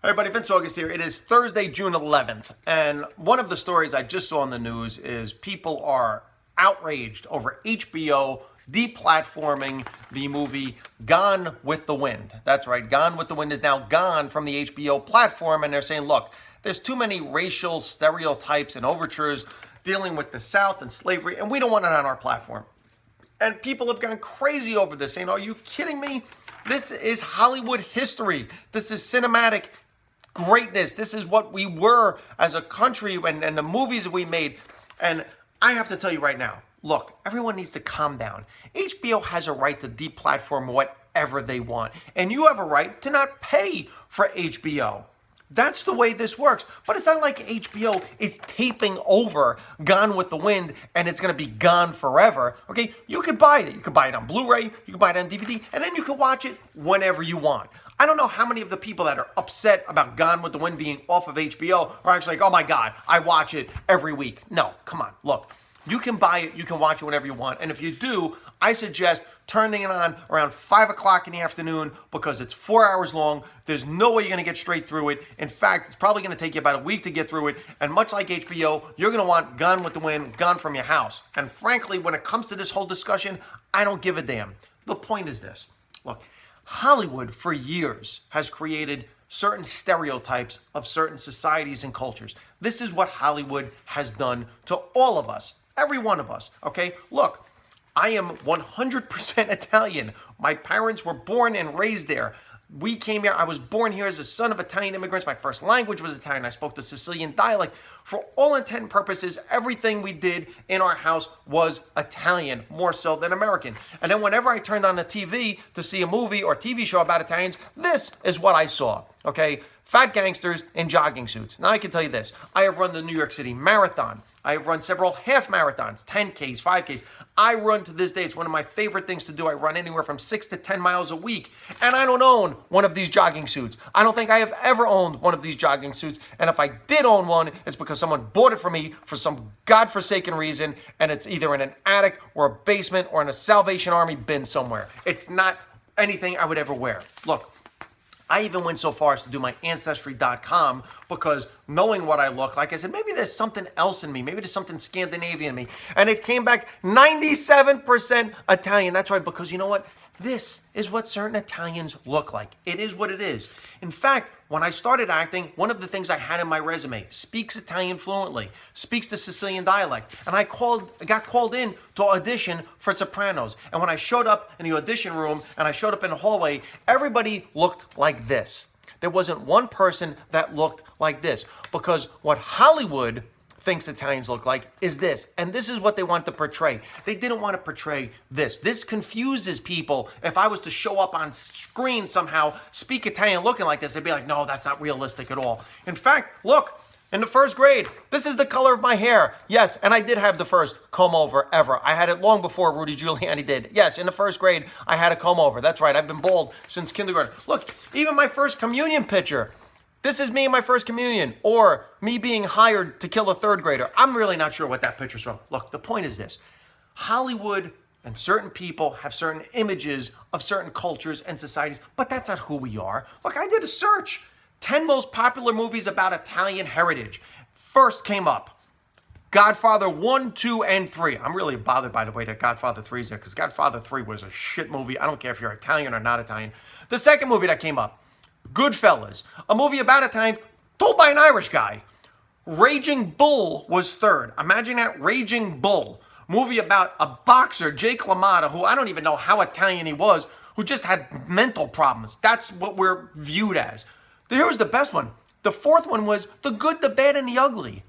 Hey everybody, Vince August here. It is Thursday, June 11th, and one of the stories I just saw in the news is people are outraged over HBO deplatforming the movie Gone with the Wind. That's right, Gone with the Wind is now gone from the HBO platform, and they're saying, look, there's too many racial stereotypes and overtures dealing with the South and slavery, and we don't want it on our platform. And people have gone crazy over this, saying, are you kidding me? This is Hollywood history. This is cinematic greatness. This is what we were as a country and the movies that we made. And I have to tell you right now, look, everyone needs to calm down. HBO has a right to deplatform whatever they want. And you have a right to not pay for HBO. That's the way this works. But it's not like HBO is taping over Gone with the Wind and it's going to be gone forever. Okay, you could buy it. You could buy it on Blu-ray, you could buy it on DVD, and then you can watch it whenever you want. I don't know how many of the people that are upset about Gone with the Wind being off of HBO are actually like, oh my God, I watch it every week. No, come on, look. You can buy it, you can watch it whenever you want. And if you do, I suggest turning it on around 5 o'clock in the afternoon because it's 4 hours long. There's no way you're going to get straight through it. In fact, it's probably going to take you about a week to get through it. And much like HBO, you're going to want Gone with the Wind gone from your house. And frankly, when it comes to this whole discussion, I don't give a damn. The point is this. Look, Hollywood for years has created certain stereotypes of certain societies and cultures. This is what Hollywood has done to all of us. Every one of us, okay? Look, I am 100% Italian. My parents were born and raised there. We came here, I was born here as a son of Italian immigrants. My first language was Italian. I spoke the Sicilian dialect. For all intent and purposes, everything we did in our house was Italian, more so than American. And then whenever I turned on the TV to see a movie or TV show about Italians, this is what I saw, okay? Fat gangsters in jogging suits. Now I can tell you this. I have run the New York City Marathon. I have run several half marathons, 10Ks, 5Ks. I run to this day. It's one of my favorite things to do. I run anywhere from 6 to 10 miles a week. And I don't own one of these jogging suits. I don't think I have ever owned one of these jogging suits. And if I did own one, it's because someone bought it for me for some godforsaken reason. And it's either in an attic or a basement or in a Salvation Army bin somewhere. It's not anything I would ever wear. Look. I even went so far as to do my Ancestry.com because knowing what I look like, I said, maybe there's something else in me. Maybe there's something Scandinavian in me. And it came back 97% Italian. That's right, because you know what? This is what certain Italians look like. It is what it is. In fact, when I started acting, one of the things I had in my resume, speaks Italian fluently, speaks the Sicilian dialect. And I got called in to audition for Sopranos. And when I showed up in the audition room and I showed up in the hallway, everybody looked like this. There wasn't one person that looked like this. Because what Hollywood thinks Italians look like is this. And this is what they want to portray. They didn't want to portray this. This confuses people. If I was to show up on screen somehow, speak Italian looking like this, they'd be like, no, that's not realistic at all. In fact, look, in the first grade, this is the color of my hair. Yes, and I did have the first comb over ever. I had it long before Rudy Giuliani did. Yes, in the first grade, I had a comb over. That's right, I've been bald since kindergarten. Look, even my first communion picture, this is me in my first communion, or me being hired to kill a third grader. I'm really not sure what that picture's from. Look, the point is this. Hollywood and certain people have certain images of certain cultures and societies, but that's not who we are. Look, I did a search. 10 most popular movies about Italian heritage. First came up, Godfather 1, 2, and 3. I'm really bothered, by the way, that Godfather 3 is there, because Godfather 3 was a shit movie. I don't care if you're Italian or not Italian. The second movie that came up, Goodfellas, a movie about a time told by an Irish guy. Raging Bull was third. Imagine that, Raging Bull. Movie about a boxer, Jake LaMotta, who I don't even know how Italian he was, who just had mental problems. That's what we're viewed as. Here was the best one. The fourth one was The Good, the Bad, and the Ugly.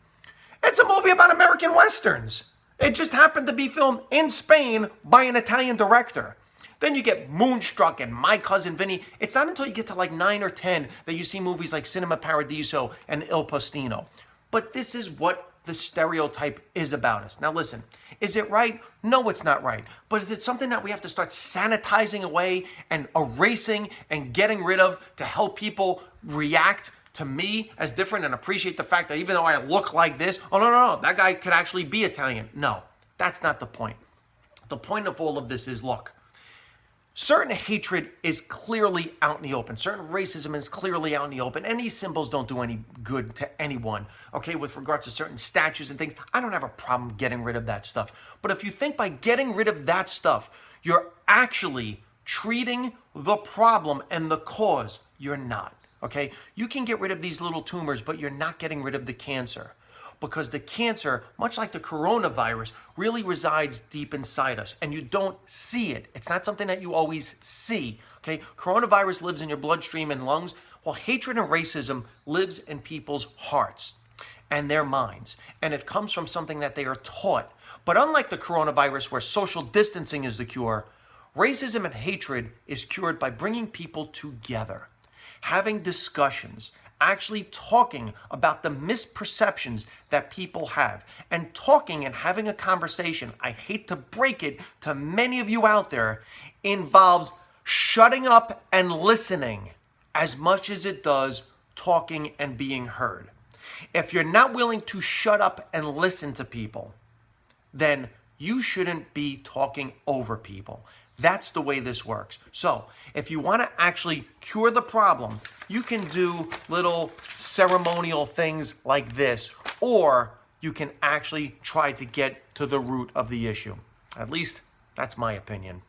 It's a movie about American Westerns. It just happened to be filmed in Spain by an Italian director. Then you get Moonstruck and My Cousin Vinny. It's not until you get to like 9 or 10 that you see movies like Cinema Paradiso and Il Postino. But this is what the stereotype is about us. Now listen, is it right? No, it's not right. But is it something that we have to start sanitizing away and erasing and getting rid of to help people react to me as different and appreciate the fact that even though I look like this, oh no, that guy could actually be Italian. No, that's not the point. The point of all of this is, look, certain hatred is clearly out in the open. Certain racism is clearly out in the open. And these symbols don't do any good to anyone. Okay, with regards to certain statues and things, I don't have a problem getting rid of that stuff. But if you think by getting rid of that stuff, you're actually treating the problem and the cause, you're not. Okay, you can get rid of these little tumors, but you're not getting rid of the cancer. Because the cancer, much like the coronavirus, really resides deep inside us, and you don't see it. It's not something that you always see, okay? Coronavirus lives in your bloodstream and lungs, while hatred and racism lives in people's hearts and their minds, and it comes from something that they are taught. But unlike the coronavirus, where social distancing is the cure, racism and hatred is cured by bringing people together, having discussions, actually talking about the misperceptions that people have, and talking and having a conversation, I hate to break it to many of you out there, involves shutting up and listening as much as it does talking and being heard. If you're not willing to shut up and listen to people, then you shouldn't be talking over people. That's the way this works. So if you want to actually cure the problem, you can do little ceremonial things like this, or you can actually try to get to the root of the issue. At least that's my opinion.